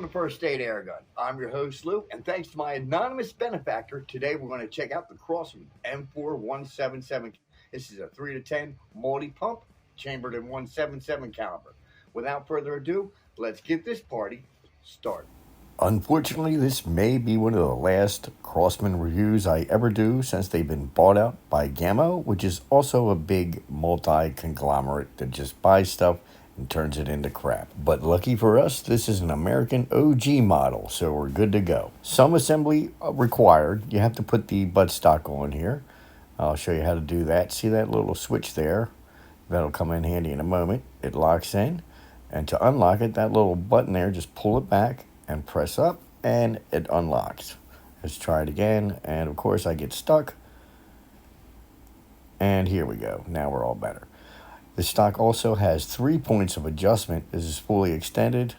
Welcome to First Aid Airgun. I'm your host, Lou, and thanks to my anonymous benefactor, today we're going to check out the Crosman M4 177. This is a 3 to 10 multi-pump, chambered in 177 caliber. Without further ado, let's get this party started. Unfortunately, this may be one of the last Crosman reviews I ever do since they've been bought out by Gammo, which is also a big multi-conglomerate that just buys stuff and turns it into crap. But lucky for us, this is an American OG model, so we're good to go. Some assembly required. You have to put the buttstock on here. I'll show you how to do that. See that little switch there? That'll come in handy in a moment. It locks in, and to unlock it, that little button there, just pull it back and press up, and it unlocks. Let's try it again, and of course I get stuck. And here we go. Now we're all better. The stock also has 3 points of adjustment. This is fully extended,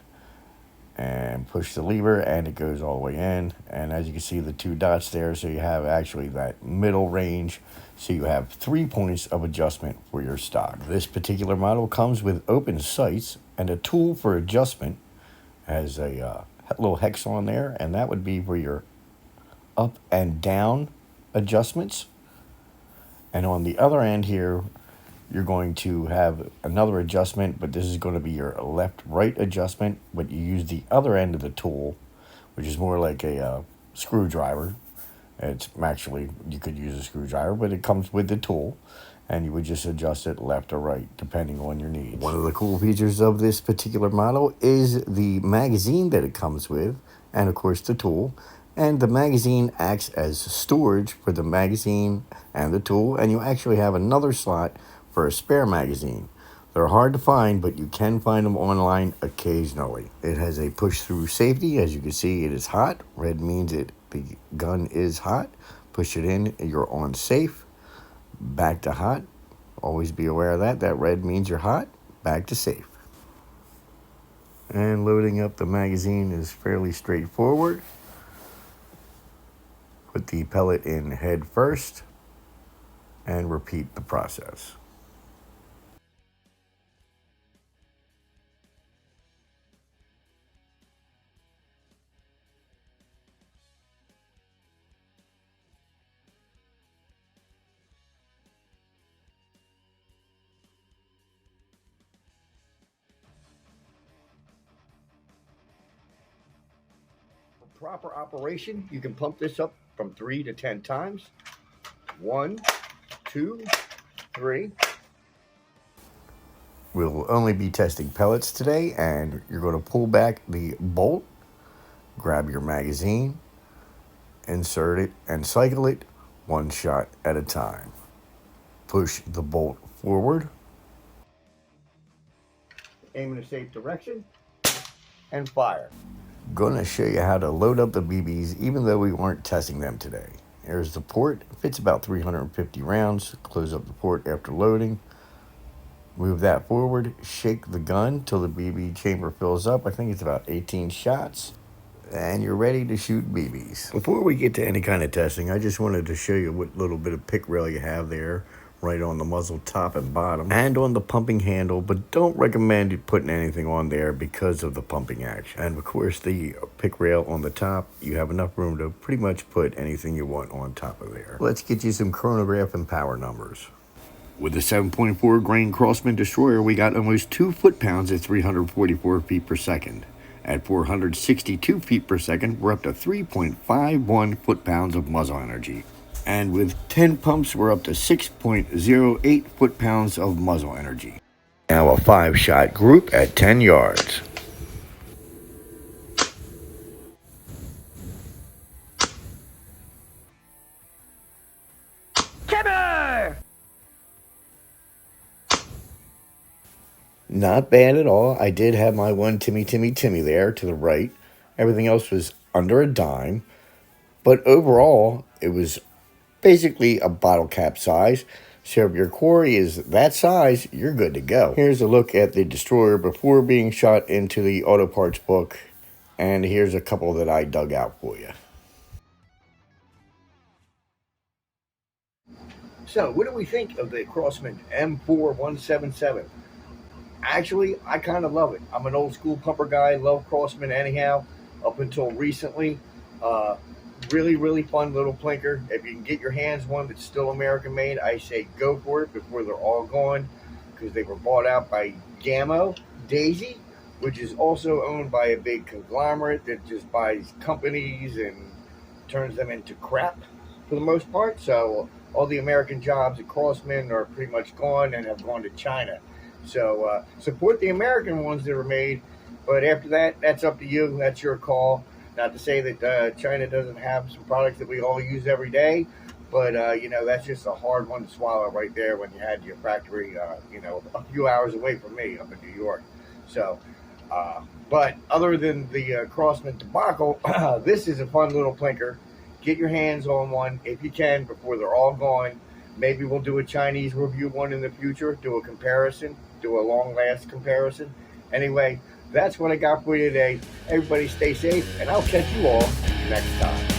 and push the lever and it goes all the way in. And as you can see, the 2 dots there, so you have actually that middle range, so you have 3 points of adjustment for your stock. This particular model comes with open sights and a tool for adjustment. Has a little hex on there, and that would be for your up and down adjustments. And on the other end here, you're going to have another adjustment, but this is going to be your left-right adjustment, but you use the other end of the tool, which is more like a screwdriver. It's actually, you could use a screwdriver, but it comes with the tool, and you would just adjust it left or right, depending on your needs. One of the cool features of this particular model is the magazine that it comes with, and of course the tool. And the magazine acts as storage for the magazine and the tool, and you actually have another slot for a spare magazine. They're hard to find, but you can find them online occasionally. It has a push-through safety. As you can see, it is hot. Red means the gun is hot. Push it in, you're on safe. Back to hot. Always be aware of that. That red means you're hot. Back to safe. And loading up the magazine is fairly straightforward. Put the pellet in head first and repeat the process. For proper operation, you can pump this up from 3 to 10 times. 1, 2, 3. We'll only be testing pellets today, and you're going to pull back the bolt, grab your magazine, insert it, and cycle it 1 shot at a time. Push the bolt forward, aim in a safe direction, and fire. Gonna show you how to load up the BBs even though we weren't testing them today. Here's the port. Fits about 350 rounds. Close up the port after loading. Move that forward. Shake the gun till the BB chamber fills up. I think it's about 18 shots. And you're ready to shoot BBs. Before we get to any kind of testing, I just wanted to show you what little bit of pick rail you have there, right on the muzzle top and bottom, and on the pumping handle, but don't recommend you putting anything on there because of the pumping action. And of course, the pick rail on the top, you have enough room to pretty much put anything you want on top of there. Let's get you some chronograph and power numbers. With the 7.4 grain Crosman destroyer, we got almost 2 foot-pounds at 344 feet per second. At 462 feet per second, we're up to 3.51 foot-pounds of muzzle energy. And with 10 pumps, we're up to 6.08 foot-pounds of muzzle energy. Now a 5-shot group at 10 yards. Kimmer! Not bad at all. I did have my one Timmy there to the right. Everything else was under a dime. But overall, it was basically a bottle cap size. So if your quarry is that size, you're good to go. Here's a look at the destroyer before being shot into the auto parts book. And here's a couple that I dug out for you. So what do we think of the Crosman M4 177? Actually, I kind of love it. I'm an old school pumper guy, love Crosman anyhow. up until recently. Uh, Really, really fun little plinker. If you can get your hands one that's still American made, I say go for it before they're all gone, because they were bought out by Gamo Daisy, which is also owned by a big conglomerate that just buys companies and turns them into crap for the most part. So all the American jobs at Crosman are pretty much gone and have gone to China. So support the American ones that are made, but after that, that's up to you. That's your call. Not to say that China doesn't have some products that we all use every day, but that's just a hard one to swallow right there when you had your factory, a few hours away from me up in New York. So, but other than the Crossman debacle, this is a fun little plinker. Get your hands on one if you can before they're all gone. Maybe we'll do a Chinese review one in the future, do a comparison, do a long last comparison. Anyway, that's what I got for you today. Everybody stay safe, and I'll catch you all next time.